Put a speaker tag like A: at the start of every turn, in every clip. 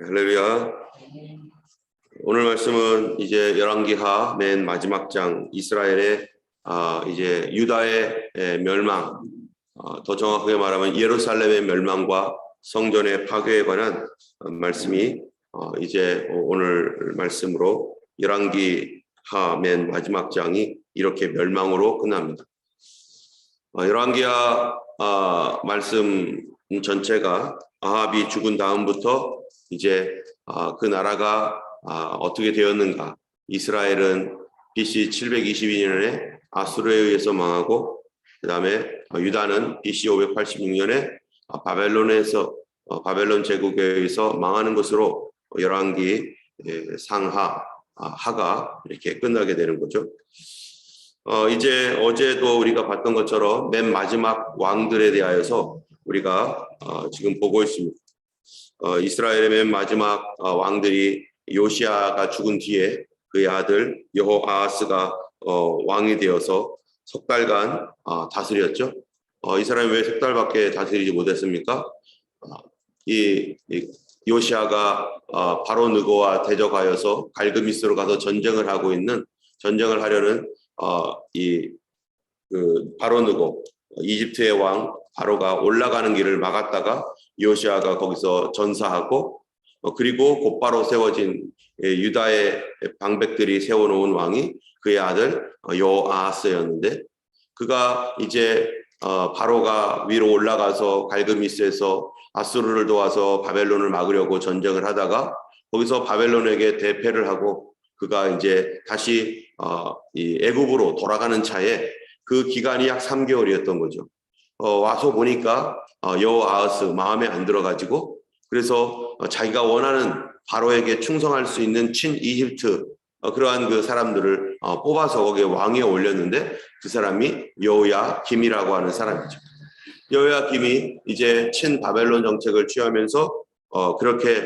A: 할렐루야. 오늘 말씀은 이제 열왕기하 맨 마지막 장 이스라엘의 이제 유다의 멸망, 더 정확하게 말하면 예루살렘의 멸망과 성전의 파괴에 관한 말씀이 이제 오늘 말씀으로 열왕기하 맨 마지막 장이 이렇게 멸망으로 끝납니다. 열왕기하 말씀 전체가 아합이 죽은 다음부터 이제 그 나라가 어떻게 되었는가. 이스라엘은 BC 722년에 아수르에 의해서 망하고, 그 다음에 유다는 BC 586년에 바벨론 제국에 의해서 망하는 것으로 열왕기 상하 하가 이렇게 끝나게 되는 거죠. 이제 어제도 우리가 봤던 것처럼 맨 마지막 왕들에 대하여서 우리가 지금 보고 있습니다. 이스라엘의 맨 마지막 왕들이 요시아가 죽은 뒤에 그의 아들 여호아하스가 왕이 되어서 석 달간 다스렸죠. 이 사람이 왜 석 달밖에 다스리지 못했습니까? 이 요시아가 바로 느고와 대적하여서 갈그미스로 가서 전쟁을 하려는 그 바로 느고 이집트의 왕 바로가 올라가는 길을 막았다가 요시아가 거기서 전사하고, 그리고 곧바로 세워진 유다의 방백들이 세워놓은 왕이 그의 아들 여호아하스였는데, 그가 이제 바로가 위로 올라가서 갈그미스에서 아수르를 도와서 바벨론을 막으려고 전쟁을 하다가 거기서 바벨론에게 대패를 하고 그가 이제 다시 이 애굽으로 돌아가는 차에 그 기간이 약 3개월이었던 거죠. 와서 보니까 여호아하스 마음에 안 들어가지고, 그래서 자기가 원하는 바로에게 충성할 수 있는 친 이집트 그러한 그 사람들을 뽑아서 거기에 왕위에 올렸는데, 그 사람이 여호야김이라고 하는 사람이죠. 여호야김이 이제 친 바벨론 정책을 취하면서 그렇게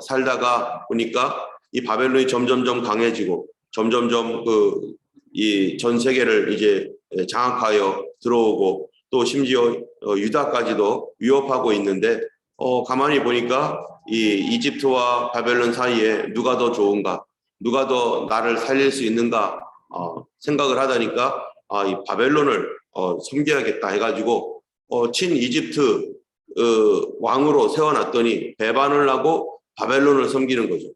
A: 살다가 보니까 이 바벨론이 점점점 강해지고 점점점 이 전 세계를 이제 장악하여 들어오고, 또 심지어 유다까지도 위협하고 있는데, 가만히 보니까 이 이집트와 바벨론 사이에 누가 더 좋은가, 누가 더 나를 살릴 수 있는가 생각을 하다니까 이 바벨론을 섬겨야겠다 해가지고 친 이집트 왕으로 세워놨더니 배반을 하고 바벨론을 섬기는 거죠.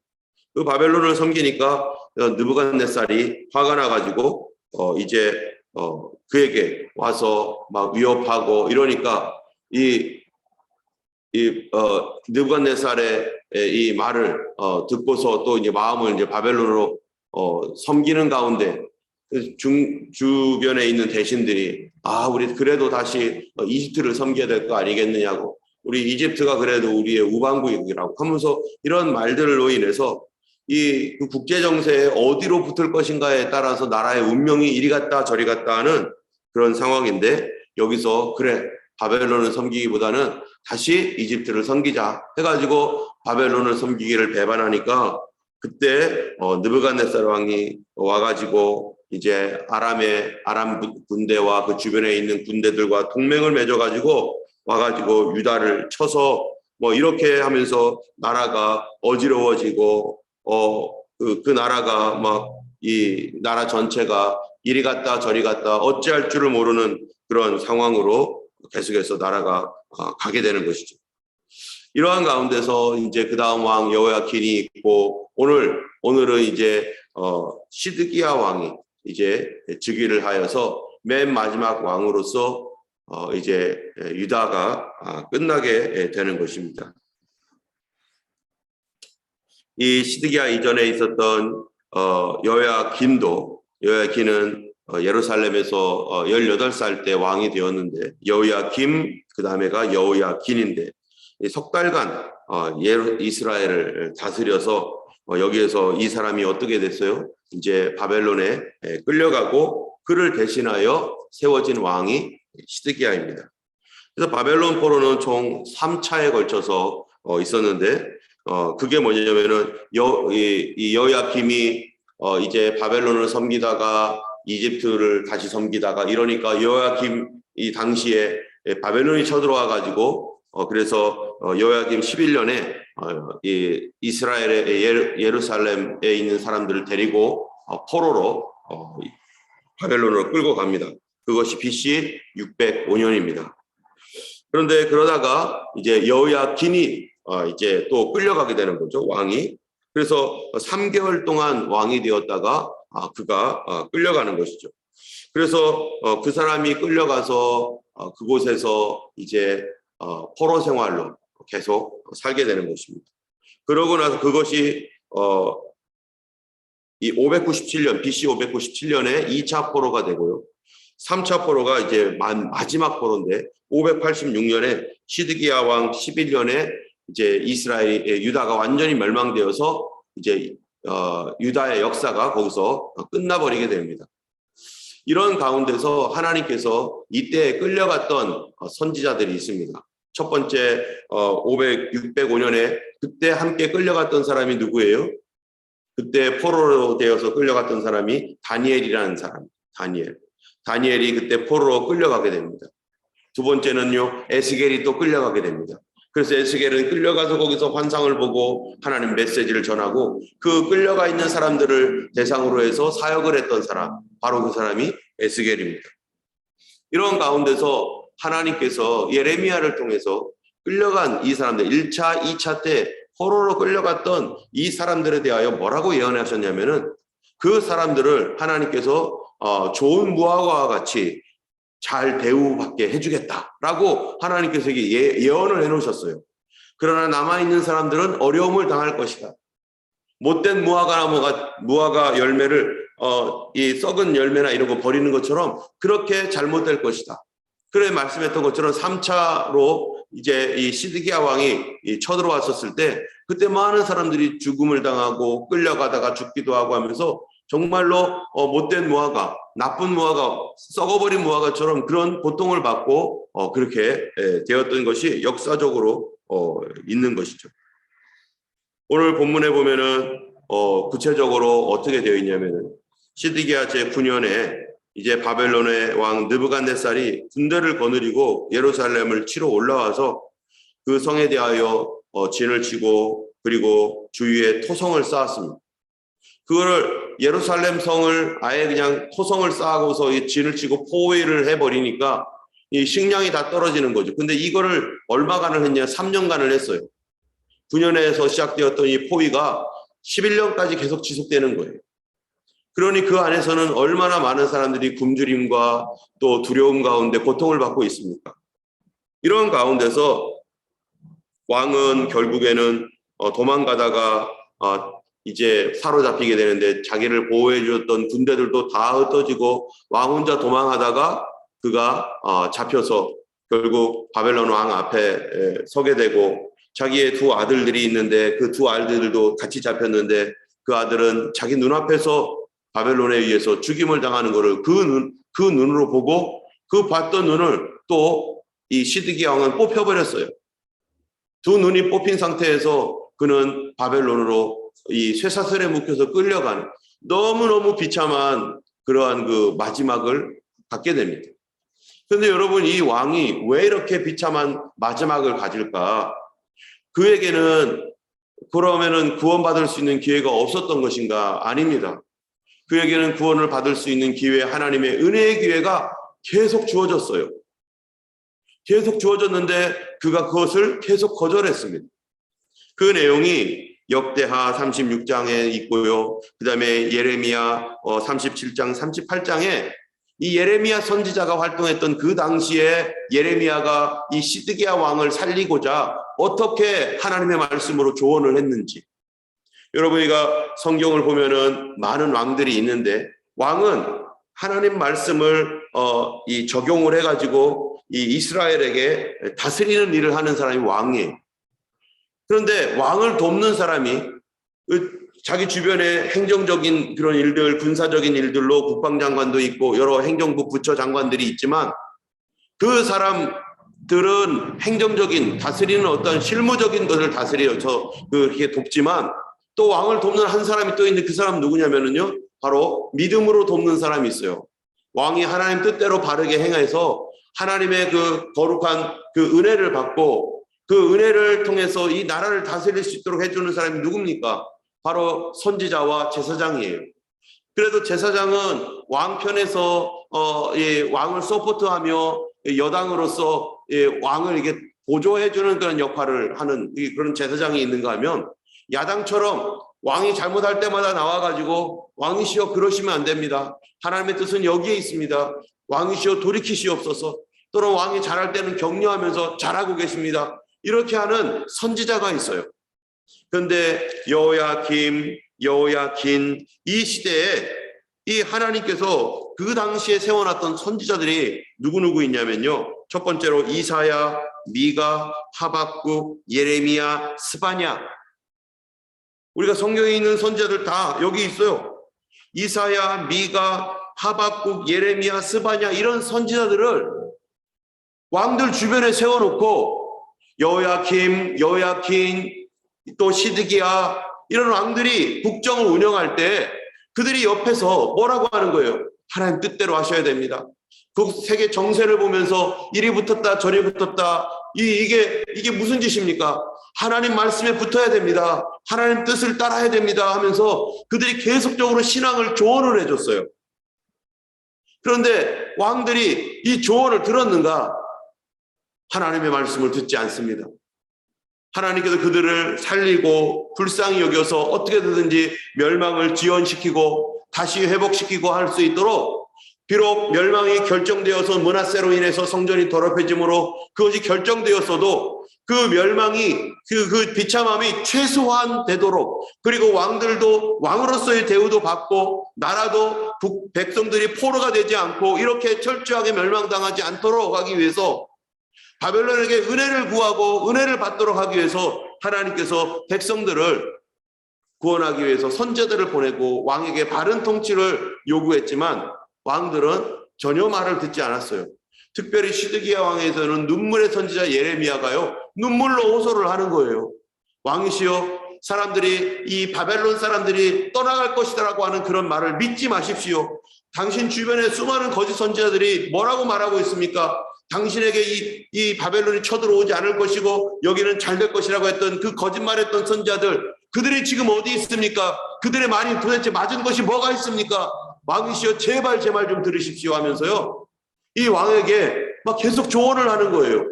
A: 그 바벨론을 섬기니까 느부갓네살이 화가 나가지고 이제 그에게 와서 막 위협하고 이러니까 느부갓네살의 이 말을 듣고서 또 이제 마음을 이제 바벨론으로 섬기는 가운데 주변에 있는 대신들이 우리 그래도 다시 이집트를 섬겨야 될 거 아니겠느냐고, 우리 이집트가 그래도 우리의 우방국이라고 하면서 이런 말들로 인해서 이 국제 정세에 어디로 붙을 것인가에 따라서 나라의 운명이 이리 갔다 저리 갔다 하는 그런 상황인데, 여기서 그래 바벨론을 섬기기보다는 다시 이집트를 섬기자 해가지고 바벨론을 섬기기를 배반하니까, 그때 느부갓네살 왕이 와가지고 이제 아람 군대와 그 주변에 있는 군대들과 동맹을 맺어가지고 와가지고 유다를 쳐서 뭐 이렇게 하면서 나라가 어지러워지고 그 나라가 막 이 나라 전체가 이리 갔다 저리 갔다 어찌할 줄을 모르는 그런 상황으로 계속해서 나라가 가게 되는 것이죠. 이러한 가운데서 이제 그 다음 왕 여호야킨이 있고, 오늘은 이제 시드기야 왕이 이제 즉위를 하여서 맨 마지막 왕으로서 이제 유다가 끝나게 되는 것입니다. 이 시드기야 이전에 있었던 여호야긴은 예루살렘에서 18살 때 왕이 되었는데, 여호야김 그 다음에가 여호야긴인데 석 달간 이스라엘을 다스려서 여기에서 이 사람이 어떻게 됐어요? 이제 바벨론에 끌려가고 그를 대신하여 세워진 왕이 시드기야입니다. 그래서 바벨론 포로는 총 3차에 걸쳐서 있었는데, 그게 뭐냐면은 이 여호야김이 이제 바벨론을 섬기다가 이집트를 다시 섬기다가 이러니까 여호야김 이 당시에 바벨론이 쳐들어와 가지고 그래서 여호야김 11년에 이 이스라엘의 예루살렘에 있는 사람들을 데리고 포로로 바벨론으로 끌고 갑니다. 그것이 BC 605년입니다. 그런데 그러다가 이제 여호야긴이 이제 또 끌려가게 되는 거죠, 왕이. 그래서 3개월 동안 왕이 되었다가 그가 끌려가는 것이죠. 그래서 그 사람이 끌려가서 그곳에서 이제 포로 생활로 계속 살게 되는 것입니다. 그러고 나서 그것이 이 597년, BC 597년에 2차 포로가 되고요. 3차 포로가 이제 마지막 포로인데 586년에 시드기야 왕 11년에 이제 이스라엘이 유다가 완전히 멸망되어서 이제 유다의 역사가 거기서 끝나버리게 됩니다. 이런 가운데서 하나님께서 이때 끌려갔던 선지자들이 있습니다. 첫 번째 605년에 그때 함께 끌려갔던 사람이 누구예요? 그때 포로로 되어서 끌려갔던 사람이 다니엘이라는 사람. 다니엘이 그때 포로로 끌려가게 됩니다. 두 번째는요, 에스겔이 또 끌려가게 됩니다. 그래서 에스겔은 끌려가서 거기서 환상을 보고 하나님 메시지를 전하고 그 끌려가 있는 사람들을 대상으로 해서 사역을 했던 사람, 바로 그 사람이 에스겔입니다. 이런 가운데서 하나님께서 예레미야를 통해서 끌려간 이 사람들, 1차, 2차 때 포로로 끌려갔던 이 사람들에 대하여 뭐라고 예언하셨냐면은 그 사람들을 하나님께서 좋은 무화과와 같이 잘 대우받게 해주겠다라고 하나님께서 예언을 해놓으셨어요. 그러나 남아있는 사람들은 어려움을 당할 것이다. 못된 무화과 열매를 이 썩은 열매나 이런 거 버리는 것처럼 그렇게 잘못될 것이다. 그래 말씀했던 것처럼 3차로 이제 이 시드기야 왕이 쳐들어왔었을 때 그때 많은 사람들이 죽음을 당하고 끌려가다가 죽기도 하고 하면서 정말로 못된 무화과, 나쁜 무화과, 썩어버린 무화과처럼 그런 고통을 받고 그렇게 되었던 것이 역사적으로 있는 것이죠. 오늘 본문에 보면은 구체적으로 어떻게 되어 있냐면은 시드기야 제9년에 이제 바벨론의 왕 느부갓네살이 군대를 거느리고 예루살렘을 치러 올라와서 그 성에 대하여 진을 치고 그리고 주위에 토성을 쌓았습니다. 그거를 예루살렘 성을 아예 그냥 토성을 쌓고서 이 진을 치고 포위를 해버리니까 이 식량이 다 떨어지는 거죠. 근데 이거를 얼마간을 했냐? 3년간을 했어요. 9년에서 시작되었던 이 포위가 11년까지 계속 지속되는 거예요. 그러니 그 안에서는 얼마나 많은 사람들이 굶주림과 또 두려움 가운데 고통을 받고 있습니까? 이런 가운데서 왕은 결국에는 도망가다가 이제 사로잡히게 되는데 자기를 보호해 주었던 군대들도 다 흩어지고 왕 혼자 도망하다가 그가 잡혀서 결국 바벨론 왕 앞에 서게 되고 자기의 두 아들들이 있는데 그 두 아들들도 같이 잡혔는데 그 아들은 자기 눈앞에서 바벨론에 의해서 죽임을 당하는 것을 그 눈으로 보고 그 봤던 눈을 또 이 시드기야 왕은 뽑혀버렸어요. 두 눈이 뽑힌 상태에서 그는 바벨론으로 이 쇠사슬에 묶여서 끌려가는 너무너무 비참한 그러한 그 마지막을 갖게 됩니다. 그런데 여러분 이 왕이 왜 이렇게 비참한 마지막을 가질까? 그에게는 그러면은 구원받을 수 있는 기회가 없었던 것인가? 아닙니다. 그에게는 구원을 받을 수 있는 기회, 하나님의 은혜의 기회가 계속 주어졌어요. 계속 주어졌는데 그가 그것을 계속 거절했습니다. 그 내용이 역대하 36장에 있고요. 그 다음에 예레미야 37장, 38장에 이 예레미야 선지자가 활동했던 그 당시에 예레미야가 이 시드기야 왕을 살리고자 어떻게 하나님의 말씀으로 조언을 했는지. 여러분이가 성경을 보면은 많은 왕들이 있는데 왕은 하나님 말씀을 이 적용을 해가지고 이 이스라엘에게 다스리는 일을 하는 사람이 왕이에요. 그런데 왕을 돕는 사람이 자기 주변에 행정적인 그런 일들, 군사적인 일들로 국방장관도 있고 여러 행정부 부처 장관들이 있지만 그 사람들은 행정적인 다스리는 어떤 실무적인 것을 다스려서 그렇게 돕지만 또 왕을 돕는 한 사람이 또 있는데 그 사람 누구냐면요 바로 믿음으로 돕는 사람이 있어요. 왕이 하나님 뜻대로 바르게 행해서 하나님의 그 거룩한 그 은혜를 받고 그 은혜를 통해서 이 나라를 다스릴 수 있도록 해주는 사람이 누굽니까? 바로 선지자와 제사장이에요. 그래도 제사장은 왕편에서 왕을 서포트하며 여당으로서 왕을 이게 보조해주는 그런 역할을 하는 그런 제사장이 있는가 하면, 야당처럼 왕이 잘못할 때마다 나와가지고 왕이시여 그러시면 안 됩니다. 하나님의 뜻은 여기에 있습니다. 왕이시여 돌이키시옵소서. 또는 왕이 잘할 때는 격려하면서 잘하고 계십니다. 이렇게 하는 선지자가 있어요. 그런데 여호야김, 여호야긴 이 시대에 이 하나님께서 그 당시에 세워놨던 선지자들이 누구누구 있냐면요. 첫 번째로 이사야, 미가, 하박국, 예레미야, 스바냐. 우리가 성경에 있는 선지자들 다 여기 있어요. 이사야, 미가, 하박국, 예레미야, 스바냐 이런 선지자들을 왕들 주변에 세워놓고 여호야김, 여호야긴, 또 시드기야 이런 왕들이 국정을 운영할 때 그들이 옆에서 뭐라고 하는 거예요? 하나님 뜻대로 하셔야 됩니다. 그 세계 정세를 보면서 이리 붙었다 저리 붙었다 이게 무슨 짓입니까? 하나님 말씀에 붙어야 됩니다. 하나님 뜻을 따라야 됩니다 하면서 그들이 계속적으로 신앙을 조언을 해줬어요. 그런데 왕들이 이 조언을 들었는가? 하나님의 말씀을 듣지 않습니다. 하나님께서 그들을 살리고 불쌍히 여겨서 어떻게든지 멸망을 지연시키고 다시 회복시키고 할 수 있도록, 비록 멸망이 결정되어서 므낫세로 인해서 성전이 더럽혀짐으로 그것이 결정되었어도 그 멸망이 그 비참함이 최소화되도록, 그리고 왕들도 왕으로서의 대우도 받고 나라도 백성들이 포로가 되지 않고 이렇게 철저하게 멸망당하지 않도록 하기 위해서, 바벨론에게 은혜를 구하고 은혜를 받도록 하기 위해서 하나님께서 백성들을 구원하기 위해서 선지자들을 보내고 왕에게 바른 통치를 요구했지만 왕들은 전혀 말을 듣지 않았어요. 특별히 시드기야 왕에서는 눈물의 선지자 예레미야가요, 눈물로 호소를 하는 거예요. 왕이시여, 사람들이 이 바벨론 사람들이 떠나갈 것이다라고 하는 그런 말을 믿지 마십시오. 당신 주변에 수많은 거짓 선지자들이 뭐라고 말하고 있습니까? 당신에게 이 바벨론이 쳐들어오지 않을 것이고 여기는 잘 될 것이라고 했던 그 거짓말했던 선지자들, 그들이 지금 어디 있습니까? 그들의 말이 도대체 맞은 것이 뭐가 있습니까? 왕이시여 제발 제 말 좀 들으십시오 하면서요, 이 왕에게 막 계속 조언을 하는 거예요.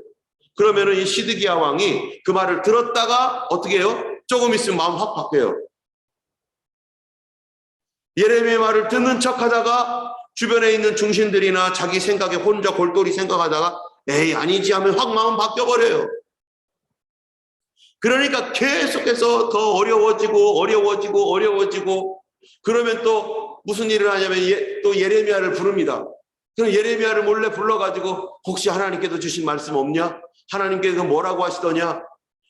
A: 그러면은 이 시드기야 왕이 그 말을 들었다가 어떻게 해요? 조금 있으면 마음 확 바뀌어요. 예레미야의 말을 듣는 척하다가 주변에 있는 중신들이나 자기 생각에 혼자 골똘히 생각하다가 에이 아니지 하면 확 마음 바뀌어버려요. 그러니까 계속해서 더 어려워지고 그러면 또 무슨 일을 하냐면 또 예레미야를 부릅니다. 그럼 예레미야를 몰래 불러가지고 혹시 하나님께서 주신 말씀 없냐? 하나님께서 뭐라고 하시더냐?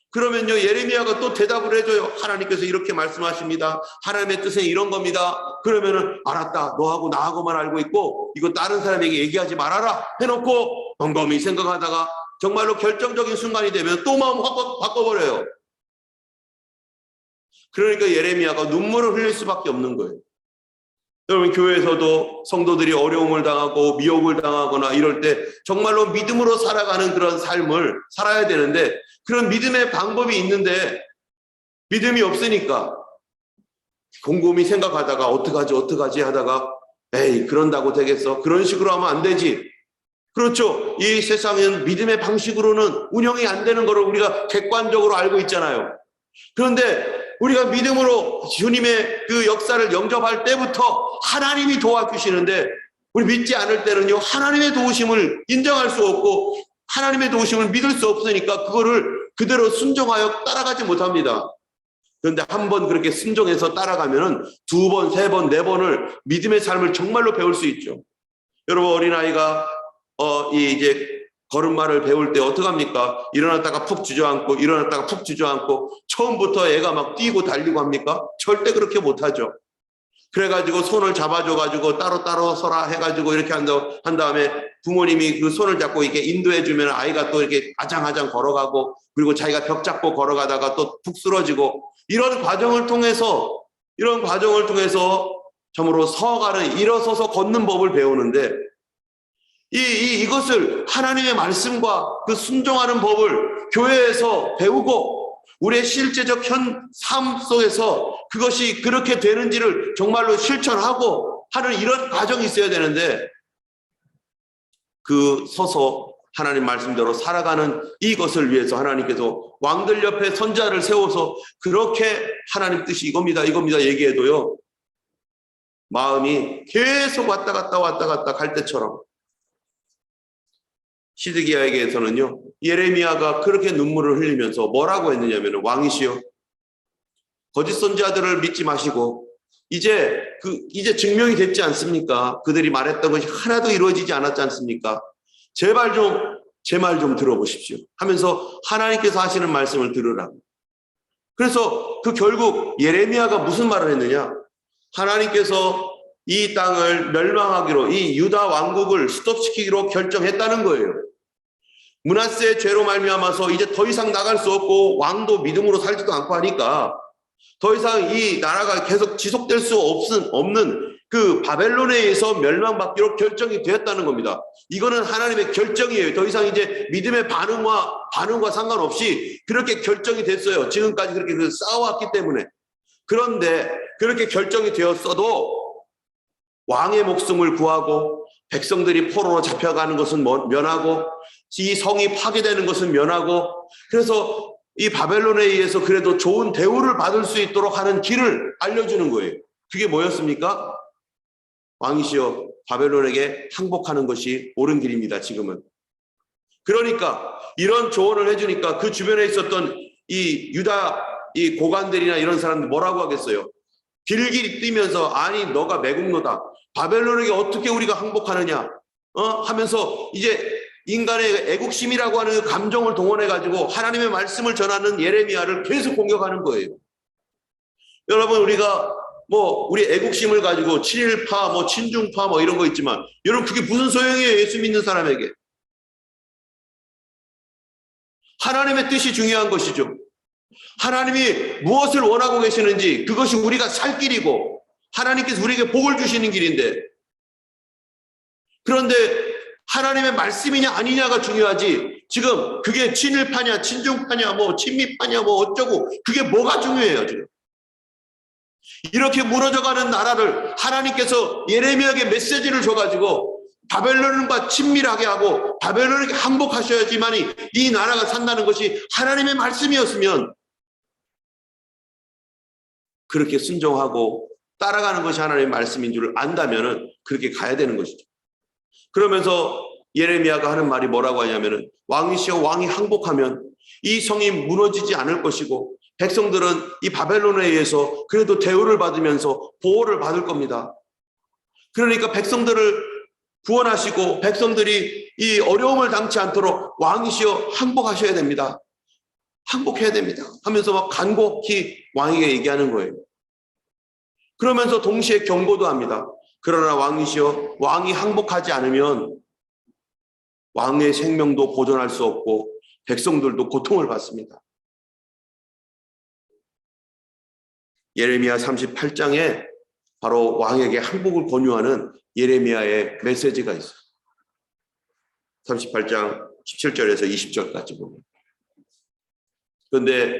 A: 그러면요 예레미야가 또 대답을 해줘요. 하나님께서 이렇게 말씀하십니다. 하나님의 뜻은 이런 겁니다. 그러면은 알았다. 너하고 나하고만 알고 있고 이거 다른 사람에게 얘기하지 말아라 해놓고 곰곰이 생각하다가 정말로 결정적인 순간이 되면 또 마음 확 바꿔버려요. 그러니까 예레미야가 눈물을 흘릴 수밖에 없는 거예요. 여러분, 교회에서도 성도들이 어려움을 당하고 미혹을 당하거나 이럴 때 정말로 믿음으로 살아가는 그런 삶을 살아야 되는데, 그런 믿음의 방법이 있는데 믿음이 없으니까 곰곰이 생각하다가 어떡하지 하다가 에이 그런다고 되겠어? 그런 식으로 하면 안 되지. 그렇죠. 이 세상은 믿음의 방식으로는 운영이 안 되는 거를 우리가 객관적으로 알고 있잖아요. 그런데 우리가 믿음으로 주님의 그 역사를 영접할 때부터 하나님이 도와주시는데, 우리 믿지 않을 때는요 하나님의 도우심을 인정할 수 없고 하나님의 도우심을 믿을 수 없으니까 그거를 그대로 순종하여 따라가지 못합니다. 그런데 한 번 그렇게 순종해서 따라가면은 두 번, 세 번, 네 번을 믿음의 삶을 정말로 배울 수 있죠. 여러분, 어린아이가 이제 걸음마를 배울 때 어떡합니까? 일어났다가 푹 주저앉고 일어났다가 푹 주저앉고 처음부터 애가 막 뛰고 달리고 합니까? 절대 그렇게 못하죠. 그래가지고 손을 잡아줘가지고 따로 서라 해가지고 이렇게 한 다음에 부모님이 그 손을 잡고 이렇게 인도해주면 아이가 또 이렇게 아장아장 걸어가고, 그리고 자기가 벽 잡고 걸어가다가 또 푹 쓰러지고, 이런 과정을 통해서 참으로 서가는 일어서서 걷는 법을 배우는데, 이것을 하나님의 말씀과 그 순종하는 법을 교회에서 배우고 우리의 실제적 현 삶 속에서 그것이 그렇게 되는지를 정말로 실천하고 하는 이런 과정이 있어야 되는데, 그 서서 하나님 말씀대로 살아가는 이것을 위해서 하나님께서 왕들 옆에 선자를 세워서 그렇게 하나님 뜻이 이겁니다 얘기해도요, 마음이 계속 왔다 갔다 갈 때처럼, 시드기야에게서는요, 예레미야가 그렇게 눈물을 흘리면서 뭐라고 했느냐면, 왕이시여, 거짓 선지자들을 믿지 마시고 이제 증명이 됐지 않습니까? 그들이 말했던 것이 하나도 이루어지지 않았지 않습니까? 제발 좀 제 말 좀 들어보십시오 하면서 하나님께서 하시는 말씀을 들으라고. 그래서 그 결국 예레미야가 무슨 말을 했느냐? 하나님께서 이 땅을 멸망하기로, 이 유다 왕국을 스톱시키기로 결정했다는 거예요. 므낫세의 죄로 말미암아서 이제 더 이상 나갈 수 없고 왕도 믿음으로 살지도 않고 하니까 더 이상 이 나라가 계속 지속될 수 없는 그 바벨론에 의해서 멸망받기로 결정이 되었다는 겁니다. 이거는 하나님의 결정이에요. 더 이상 이제 믿음의 반응과 상관없이 그렇게 결정이 됐어요. 지금까지 그렇게 싸워왔기 때문에. 그런데 그렇게 결정이 되었어도 왕의 목숨을 구하고 백성들이 포로로 잡혀가는 것은 면하고 이 성이 파괴되는 것은 면하고, 그래서 이 바벨론에 의해서 그래도 좋은 대우를 받을 수 있도록 하는 길을 알려주는 거예요. 그게 뭐였습니까? 왕이시여, 바벨론에게 항복하는 것이 옳은 길입니다, 지금은. 그러니까 이런 조언을 해주니까 그 주변에 있었던 이 유다 이 고관들이나 이런 사람들 뭐라고 하겠어요? 길길이 뛰면서, 아니 너가 매국노다, 바벨론에게 어떻게 우리가 항복하느냐 하면서 이제 인간의 애국심이라고 하는 그 감정을 동원해 가지고 하나님의 말씀을 전하는 예레미야를 계속 공격하는 거예요. 여러분, 우리가 우리 애국심을 가지고 친일파, 친중파 이런 거 있지만, 여러분 그게 무슨 소용이에요? 예수 믿는 사람에게. 하나님의 뜻이 중요한 것이죠. 하나님이 무엇을 원하고 계시는지, 그것이 우리가 살 길이고 하나님께서 우리에게 복을 주시는 길인데, 그런데 하나님의 말씀이냐 아니냐가 중요하지, 지금 그게 친일파냐 친중파냐 친미파냐 어쩌고, 그게 뭐가 중요해요? 지금 이렇게 무너져가는 나라를 하나님께서 예레미야에게 메시지를 줘가지고 바벨론과 친밀하게 하고 바벨론에게 항복하셔야지만이 이 나라가 산다는 것이 하나님의 말씀이었으면, 그렇게 순종하고 따라가는 것이 하나님의 말씀인 줄 안다면은 그렇게 가야 되는 것이죠. 그러면서 예레미야가 하는 말이 뭐라고 하냐면은, 왕이시여, 왕이 항복하면 이 성이 무너지지 않을 것이고 백성들은 이 바벨론에 의해서 그래도 대우를 받으면서 보호를 받을 겁니다. 그러니까 백성들을 구원하시고 백성들이 이 어려움을 당치 않도록 왕이시여 항복하셔야 됩니다. 항복해야 됩니다 하면서 막 간곡히 왕에게 얘기하는 거예요. 그러면서 동시에 경고도 합니다. 그러나 왕이시여, 왕이 항복하지 않으면 왕의 생명도 보존할 수 없고 백성들도 고통을 받습니다. 예레미야 38장에 바로 왕에게 항복을 권유하는 예레미야의 메시지가 있어요. 38장 17절에서 20절까지 보면. 그런데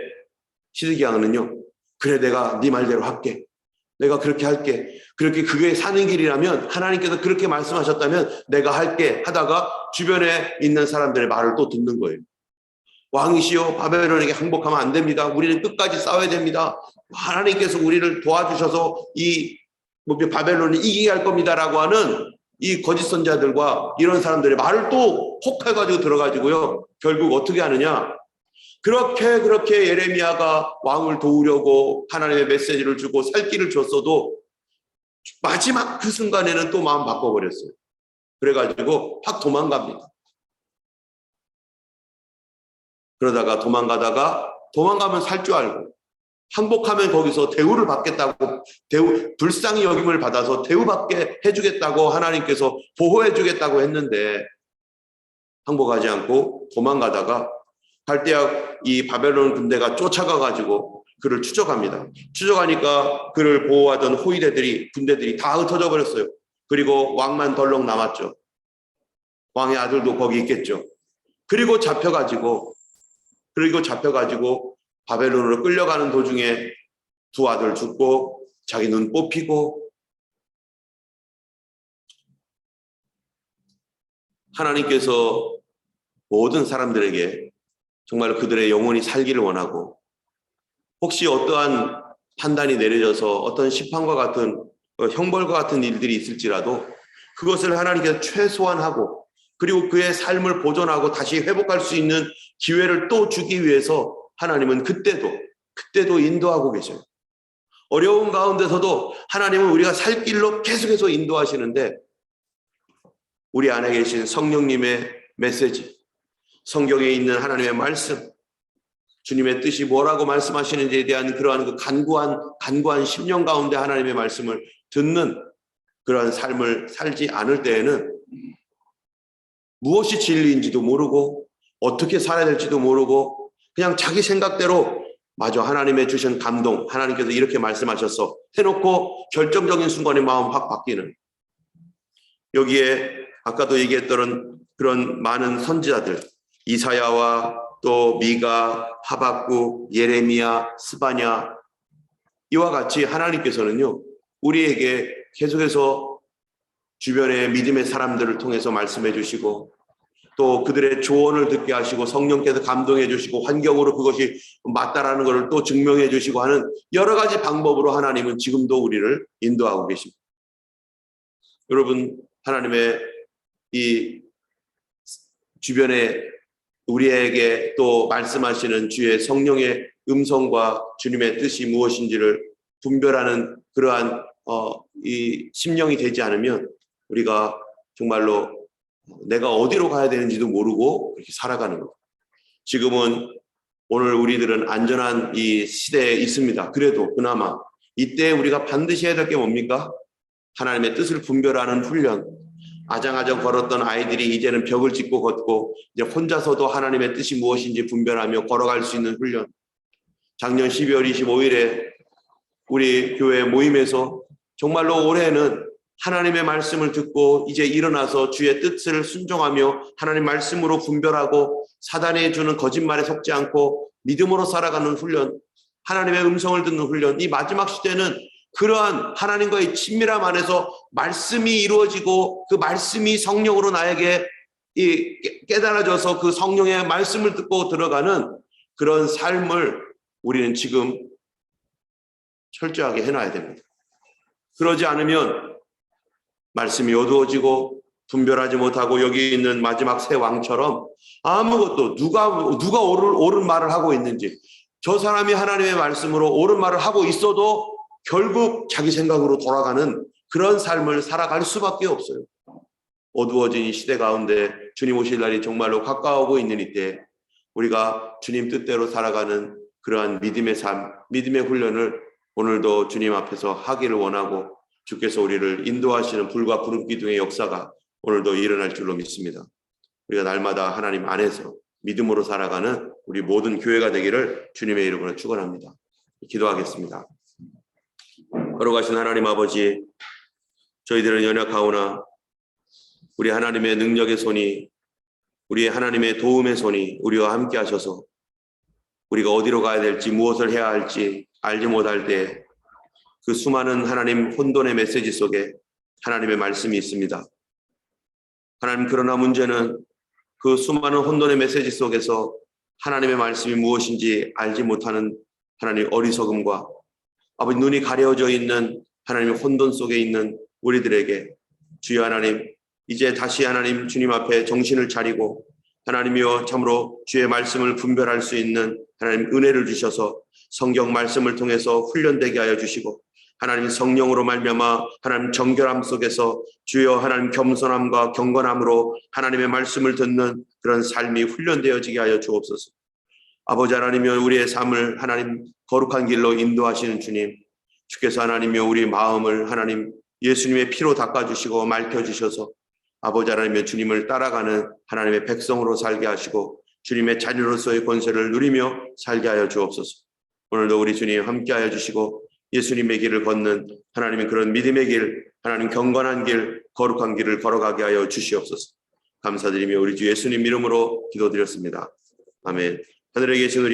A: 시드기야는요, 그래 내가 네 말대로 할게, 내가 그렇게 할게, 그게 사는 길이라면, 하나님께서 그렇게 말씀하셨다면 내가 할게 하다가 주변에 있는 사람들의 말을 또 듣는 거예요. 왕이시여, 바벨론에게 항복하면 안 됩니다. 우리는 끝까지 싸워야 됩니다. 하나님께서 우리를 도와주셔서 이 바벨론을 이기게 할 겁니다라고 하는 이 거짓 선자들과 이런 사람들의 말을 또 혹해가지고 들어가지고요, 결국 어떻게 하느냐, 그렇게 예레미야가 왕을 도우려고 하나님의 메시지를 주고 살 길을 줬어도 마지막 그 순간에는 또 마음 바꿔버렸어요. 그래가지고 확 도망갑니다. 그러다가 도망가면 살 줄 알고, 항복하면 거기서 대우를 받겠다고, 불쌍히 여김을 받아서 대우받게 해주겠다고 하나님께서 보호해주겠다고 했는데, 항복하지 않고 도망가다가 갈대아 이 바벨론 군대가 쫓아가가지고 그를 추적합니다. 추적하니까 그를 보호하던 군대들이 다 흩어져 버렸어요. 그리고 왕만 덜렁 남았죠. 왕의 아들도 거기 있겠죠. 그리고 잡혀가지고 그리고 잡혀가지고 바벨론으로 끌려가는 도중에 두 아들 죽고 자기 눈 뽑히고, 하나님께서 모든 사람들에게 정말 그들의 영혼이 살기를 원하고, 혹시 어떠한 판단이 내려져서 어떤 심판과 같은 형벌과 같은 일들이 있을지라도 그것을 하나님께서 최소한하고, 그리고 그의 삶을 보존하고 다시 회복할 수 있는 기회를 또 주기 위해서 하나님은 그때도 인도하고 계셔요. 어려운 가운데서도 하나님은 우리가 살 길로 계속해서 인도하시는데, 우리 안에 계신 성령님의 메시지, 성경에 있는 하나님의 말씀, 주님의 뜻이 뭐라고 말씀하시는지에 대한 그러한 그 간구한 심령 가운데 하나님의 말씀을 듣는 그러한 삶을 살지 않을 때에는 무엇이 진리인지도 모르고 어떻게 살아야 될지도 모르고 그냥 자기 생각대로 맞아, 하나님의 주신 감동, 하나님께서 이렇게 말씀하셨어 해놓고 결정적인 순간에 마음 확 바뀌는, 여기에 아까도 얘기했던 그런 많은 선지자들, 이사야와 또 미가, 하박국, 예레미야, 스바냐, 이와 같이 하나님께서는요 우리에게 계속해서 주변의 믿음의 사람들을 통해서 말씀해 주시고, 또 그들의 조언을 듣게 하시고 성령께서 감동해 주시고 환경으로 그것이 맞다라는 것을 또 증명해 주시고 하는 여러 가지 방법으로 하나님은 지금도 우리를 인도하고 계십니다. 여러분, 하나님의 이 주변에 우리에게 또 말씀하시는 주의 성령의 음성과 주님의 뜻이 무엇인지를 분별하는 그러한 이 심령이 되지 않으면 우리가 정말로 내가 어디로 가야 되는지도 모르고 그렇게 살아가는 것. 지금은 오늘 우리들은 안전한 이 시대에 있습니다. 그래도 그나마 이때 우리가 반드시 해야 될 게 뭡니까? 하나님의 뜻을 분별하는 훈련. 아장아장 걸었던 아이들이 이제는 벽을 짚고 걷고 이제 혼자서도 하나님의 뜻이 무엇인지 분별하며 걸어갈 수 있는 훈련. 작년 12월 25일에 우리 교회 모임에서 정말로 올해는 하나님의 말씀을 듣고 이제 일어나서 주의 뜻을 순종하며 하나님 말씀으로 분별하고 사단이 주는 거짓말에 속지 않고 믿음으로 살아가는 훈련, 하나님의 음성을 듣는 훈련. 이 마지막 시대는 그러한 하나님과의 친밀함 안에서 말씀이 이루어지고 그 말씀이 성령으로 나에게 깨달아져서 그 성령의 말씀을 듣고 들어가는 그런 삶을 우리는 지금 철저하게 해놔야 됩니다. 그러지 않으면 말씀이 어두워지고 분별하지 못하고 여기 있는 마지막 새 왕처럼 아무것도 누가 옳은 말을 하고 있는지, 저 사람이 하나님의 말씀으로 옳은 말을 하고 있어도 결국 자기 생각으로 돌아가는 그런 삶을 살아갈 수밖에 없어요. 어두워진 이 시대 가운데 주님 오실 날이 정말로 가까워오고 있는 이때 우리가 주님 뜻대로 살아가는 그러한 믿음의 삶, 믿음의 훈련을 오늘도 주님 앞에서 하기를 원하고, 주께서 우리를 인도하시는 불과 구름 기둥의 역사가 오늘도 일어날 줄로 믿습니다. 우리가 날마다 하나님 안에서 믿음으로 살아가는 우리 모든 교회가 되기를 주님의 이름으로 축원합니다. 기도하겠습니다. 걸어가신 하나님 아버지, 저희들은 연약하오나 우리 하나님의 능력의 손이, 우리 하나님의 도움의 손이 우리와 함께 하셔서 우리가 어디로 가야 될지 무엇을 해야 할지 알지 못할 때 그 수많은 하나님 혼돈의 메시지 속에 하나님의 말씀이 있습니다. 하나님, 그러나 문제는 그 수많은 혼돈의 메시지 속에서 하나님의 말씀이 무엇인지 알지 못하는 하나님 어리석음과 아버지 눈이 가려져 있는 하나님의 혼돈 속에 있는 우리들에게 주여 하나님, 이제 다시 하나님 주님 앞에 정신을 차리고 하나님이여 참으로 주의 말씀을 분별할 수 있는 하나님 은혜를 주셔서 성경 말씀을 통해서 훈련되게 하여 주시고, 하나님 성령으로 말미암아 하나님 정결함 속에서 주여 하나님 겸손함과 경건함으로 하나님의 말씀을 듣는 그런 삶이 훈련되어지게 하여 주옵소서. 아버지 하나님이여 우리의 삶을 하나님 거룩한 길로 인도하시는 주님, 주께서 하나님이여 우리 마음을 하나님 예수님의 피로 닦아주시고 맑혀주셔서 아버지 하나님이여 주님을 따라가는 하나님의 백성으로 살게 하시고 주님의 자녀로서의 권세를 누리며 살게 하여 주옵소서. 오늘도 우리 주님 함께하여 주시고 예수님의 길을 걷는 하나님의 그런 믿음의 길, 하나님 경건한 길, 거룩한 길을 걸어가게 하여 주시옵소서. 감사드리며 우리 주 예수님 이름으로 기도드렸습니다. 아멘. 하늘에 계신 우리